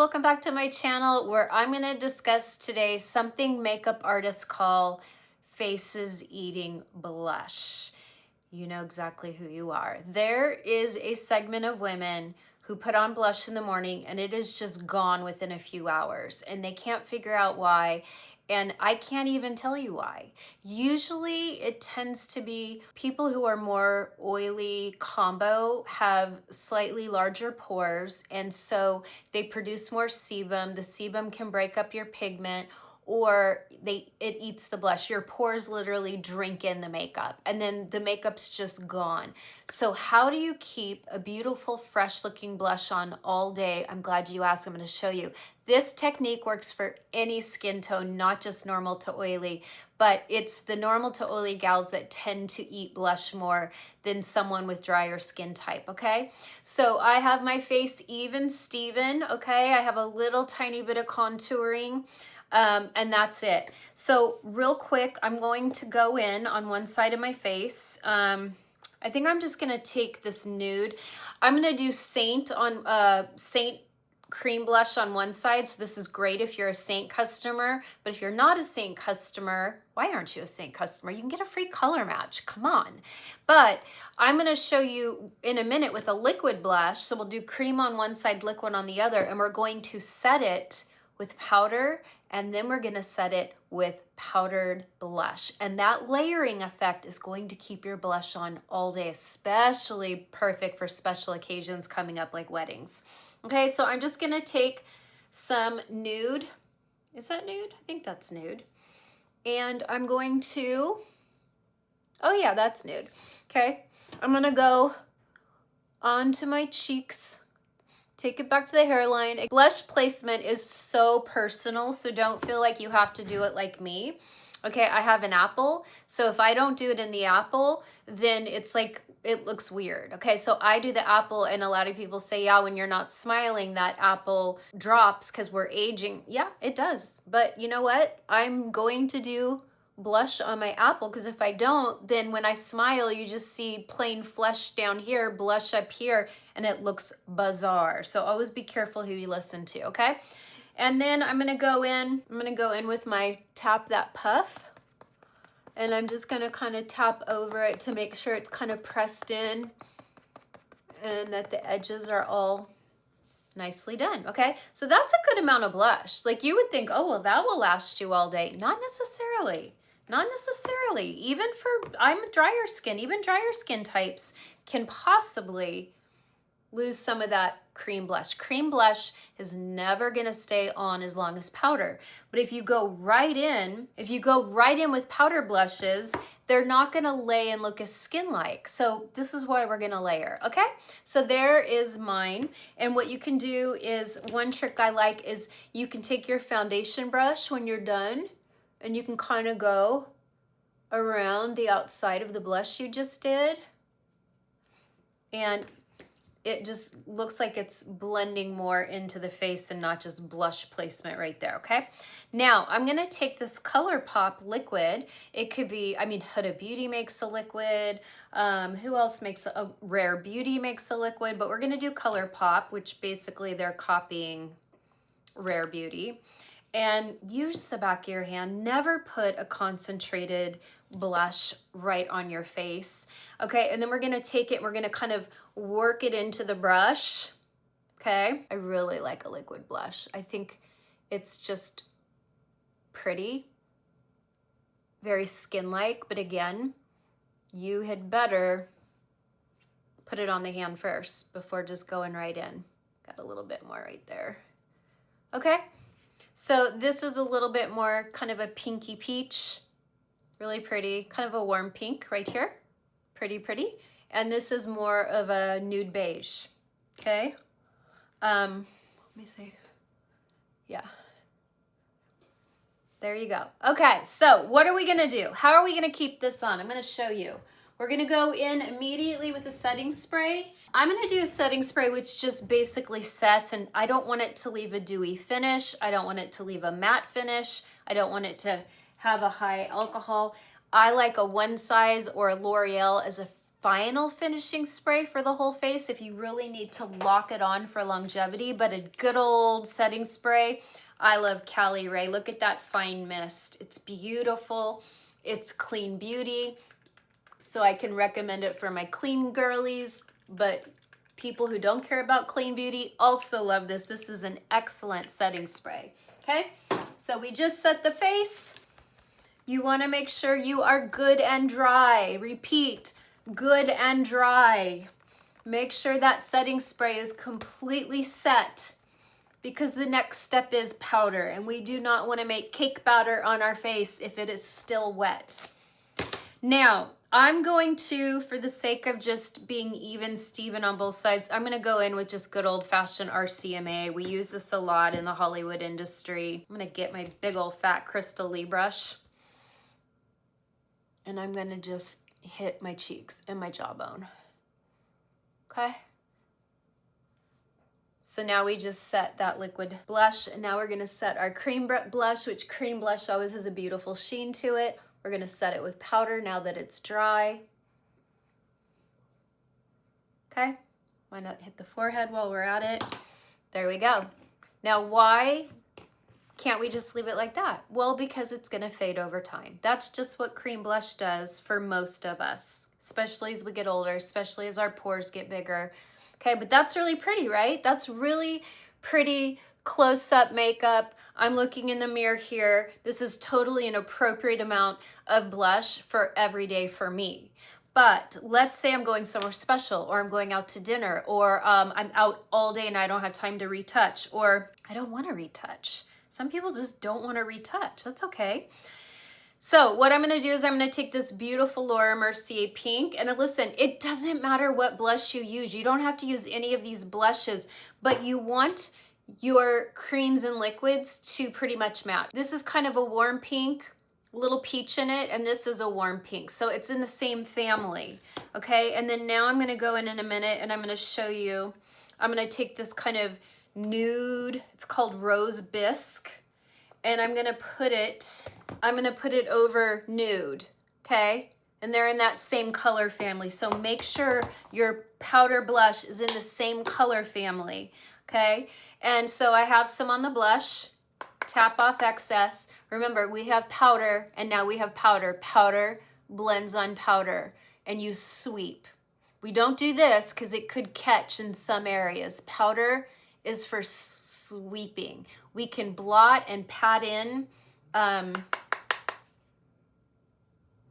welcome back to my channel where I'm going to discuss today something makeup artists call faces eating blush. You know exactly who you are. There is a segment of women who put on blush in the morning and it is just gone within a few hours and they can't figure out why. And I can't even tell you why. Usually it tends to be people who are more oily combo have slightly larger pores, and so they produce more sebum. The sebum can break up your pigment, or it eats the blush. Your pores literally drink in the makeup and then the makeup's just gone. So how do you keep a beautiful, fresh looking blush on all day? I'm glad you asked. I'm going to show you. This technique works for any skin tone, not just normal to oily, but it's the normal to oily gals that tend to eat blush more than someone with drier skin type, okay? So I have my face even Steven, okay? I have a little tiny bit of contouring. And that's it. So real quick, I'm going to go in on one side of my face. I think I'm just gonna take this Nude. I'm gonna do Seint cream blush on one side. So this is great if you're a Seint customer, but if you're not a Seint customer, why aren't you a Seint customer? You can get a free color match, come on. But I'm gonna show you in a minute with a liquid blush. So we'll do cream on one side, liquid on the other, and we're going to set it with powder, and then we're gonna set it with powdered blush. And that layering effect is going to keep your blush on all day, especially perfect for special occasions coming up like weddings. Okay, so I'm just gonna take some Nude. Is that Nude? I think that's Nude. And I'm going to, oh yeah, that's Nude. Okay, I'm gonna go onto my cheeks. Take it back to the hairline. Blush placement is so personal, so don't feel like you have to do it like me. Okay, I have an apple, so if I don't do it in the apple, then it's like, it looks weird. Okay, so I do the apple, and a lot of people say, yeah, when you're not smiling, that apple drops because we're aging. Yeah, it does. But you know what? I'm going to do blush on my apple, because if I don't, then when I smile, you just see plain flesh down here, blush up here, and it looks bizarre. So always be careful who you listen to, okay? And then I'm gonna go in with my Tap That Puff, and I'm just gonna kind of tap over it to make sure it's kind of pressed in and that the edges are all nicely done, okay? So that's a good amount of blush. Like you would think, oh, well, that will last you all day. Not necessarily. Not necessarily. Even for, I'm a drier skin, even drier skin types can possibly lose some of that cream blush. Cream blush is never gonna stay on as long as powder. But if you go right in, with powder blushes, they're not gonna lay and look as skin-like. So this is why we're gonna layer, okay? So there is mine. And what you can do is, one trick I like is you can take your foundation brush when you're done, and you can kind of go around the outside of the blush you just did. And it just looks like it's blending more into the face and not just blush placement right there, okay? Now, I'm gonna take this ColourPop liquid. It could be, I mean, Huda Beauty makes a liquid. Who else makes a Rare Beauty makes a liquid, but we're gonna do ColourPop, which basically they're copying Rare Beauty. And use the back of your hand. Never put a concentrated blush right on your face. Okay, and then we're gonna take it, we're gonna kind of work it into the brush. Okay, I really like a liquid blush. I think it's just pretty, very skin-like, but again, you had better put it on the hand first before just going right in. Got a little bit more right there. Okay. So this is a little bit more kind of a pinky peach, really pretty, kind of a warm pink right here, pretty, pretty. And this is more of a nude beige, okay? Let me see, yeah. There you go. Okay, so what are we gonna do? How are we gonna keep this on? I'm gonna show you. We're gonna go in immediately with a setting spray. I'm gonna do a setting spray which just basically sets, and I don't want it to leave a dewy finish. I don't want it to leave a matte finish. I don't want it to have a high alcohol. I like a One Size or a L'Oreal as a final finishing spray for the whole face if you really need to lock it on for longevity, but a good old setting spray. I love Cali Ray. Look at that fine mist. It's beautiful. It's clean beauty. So I can recommend it for my clean girlies, but people who don't care about clean beauty also love this. This is an excellent setting spray. Okay, so we just set the face. You want to make sure you are good and dry. Repeat, good and dry. Make sure that setting spray is completely set, because the next step is powder, and we do not want to make cake batter on our face if it is still wet. Now, I'm going to, for the sake of just being even Steven on both sides, I'm going to go in with just good old-fashioned RCMA. We use this a lot in the Hollywood industry. I'm going to get my big old fat Crystal Lee brush, and I'm going to just hit my cheeks and my jawbone. Okay? So now we just set that liquid blush, and now we're going to set our cream blush, which cream blush always has a beautiful sheen to it. We're going to set it with powder now that it's dry. Okay, why not hit the forehead while we're at it? There we go. Now, why can't we just leave it like that? Well, because it's going to fade over time. That's just what cream blush does for most of us, especially as we get older, especially as our pores get bigger. Okay, but that's really pretty, right? That's really pretty close-up makeup. I'm looking in the mirror here. This is totally an appropriate amount of blush for every day for me. But let's say I'm going somewhere special, or I'm going out to dinner, or I'm out all day and I don't have time to retouch, or I don't want to retouch. Some people just don't want to retouch. That's okay. So what I'm going to do is I'm going to take this beautiful Laura Mercier pink, and listen, it doesn't matter what blush you use. You don't have to use any of these blushes, but you want your creams and liquids to pretty much match. This is kind of a warm pink, little peach in it, and this is a warm pink. So it's in the same family, okay? And then now I'm gonna go in a minute and I'm gonna show you, I'm gonna take this kind of nude, it's called Rose Bisque, and I'm gonna put it over Nude, okay? And they're in that same color family. So make sure your powder blush is in the same color family, okay? And so I have some on the blush, tap off excess. Remember, we have powder, and now we have powder. Powder blends on powder, and you sweep. We don't do this because it could catch in some areas. Powder is for sweeping. We can blot and pat in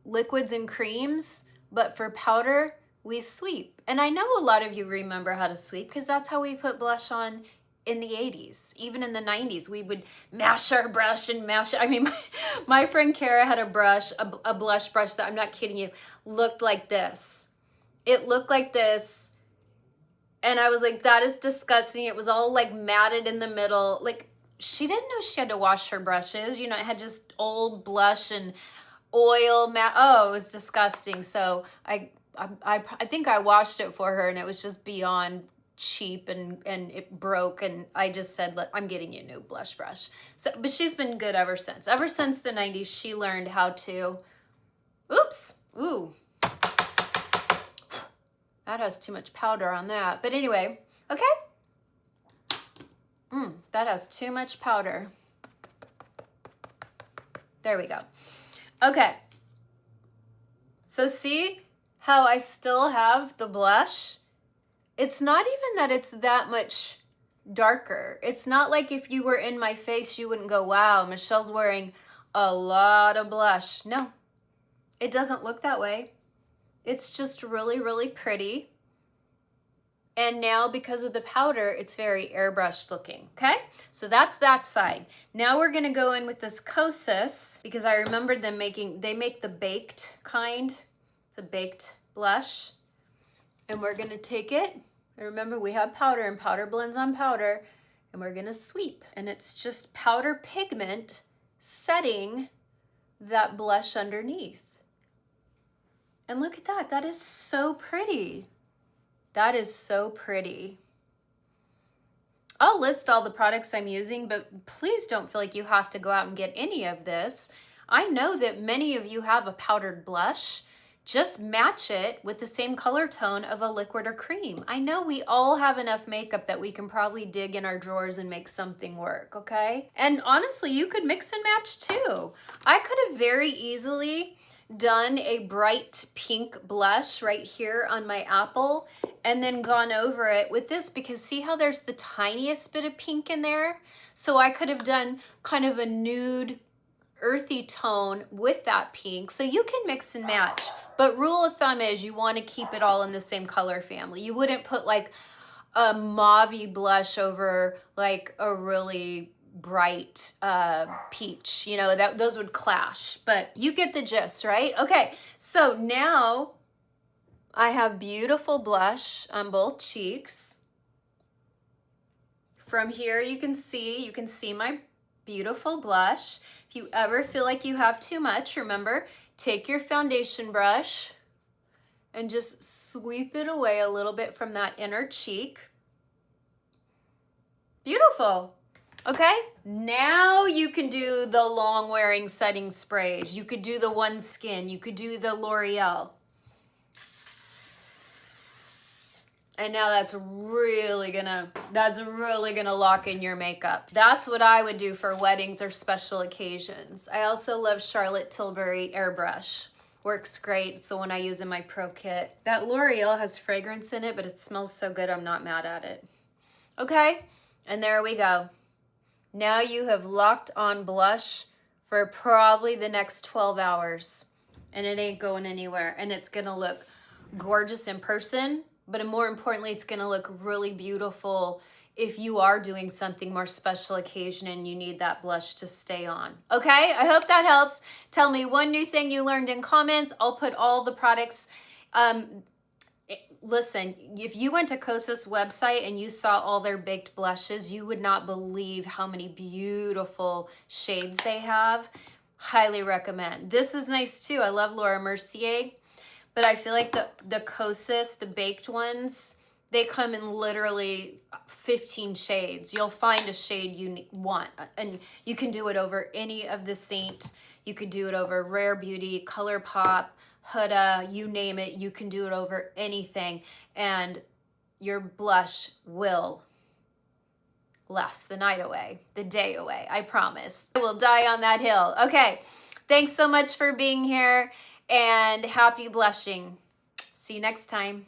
liquids and creams, but for powder, we sweep. And I know a lot of you remember how to sweep because that's how we put blush on in the 80s. Even in the 90s, we would mash our brush and mash it. I mean, my friend Kara had a brush, a blush brush that, I'm not kidding you, looked like this. It looked like this. And I was like, that is disgusting. It was all like matted in the middle. Like, she didn't know she had to wash her brushes. You know, it had just old blush and oil matte. Oh, it was disgusting. So I think I washed it for her, and it was just beyond cheap, and it broke, and I just said, look, I'm getting you a new blush brush. So, but she's been good ever since. Ever since the 90s, she learned how to, oops, ooh. That has too much powder on that. But anyway, okay. That has too much powder. There we go. Okay. So see how I still have the blush? It's not even that it's that much darker. It's not like if you were in my face, you wouldn't go, wow, Michelle's wearing a lot of blush. No, it doesn't look that way. It's just really, really pretty. And now because of the powder, it's very airbrushed looking, okay? So that's that side. Now we're gonna go in with this Kosas, because I remembered them they make the baked kind. It's a baked blush. And we're gonna take it, and remember we have powder, and powder blends on powder, and we're gonna sweep. And it's just powder pigment setting that blush underneath. And look at that, that is so pretty. That is so pretty. I'll list all the products I'm using, but please don't feel like you have to go out and get any of this. I know that many of you have a powdered blush, just match it with the same color tone of a liquid or cream. I know we all have enough makeup that we can probably dig in our drawers and make something work, okay? And honestly, you could mix and match too. I could have very easily done a bright pink blush right here on my apple and then gone over it with this, because see how there's the tiniest bit of pink in there? So I could have done kind of a nude earthy tone with that pink. So you can mix and match, but rule of thumb is you want to keep it all in the same color family. You wouldn't put like a mauve blush over like a really bright peach, you know, that those would clash, but you get the gist, right? Okay, so now I have beautiful blush on both cheeks. From here you can see my beautiful blush. If you ever feel like you have too much, remember, take your foundation brush and just sweep it away a little bit from that inner cheek. Beautiful. Okay, now you can do the long wearing setting sprays. You could do the One Skin. You could do the L'Oreal. And now that's really gonna lock in your makeup. That's what I would do for weddings or special occasions. I also love Charlotte Tilbury Airbrush. Works great. It's the one I use in my pro kit. That L'Oreal has fragrance in it, but it smells so good I'm not mad at it. Okay, and there we go. Now you have locked on blush for probably the next 12 hours. And it ain't going anywhere. And it's gonna look gorgeous in person, but more importantly, it's gonna look really beautiful if you are doing something more special occasion and you need that blush to stay on. Okay, I hope that helps. Tell me one new thing you learned in comments. I'll put all the products. Listen, if you went to Kosas website and you saw all their baked blushes, you would not believe how many beautiful shades they have. Highly recommend. This is nice too. I love Laura Mercier, but I feel like the Kosas, the baked ones, they come in literally 15 shades. You'll find a shade you want, and you can do it over any of the Seint. You could do it over Rare Beauty, ColourPop, Huda, you name it. You can do it over anything, and your blush will last the night away, the day away, I promise. I will die on that hill. Okay, thanks so much for being here, and happy blushing. See you next time.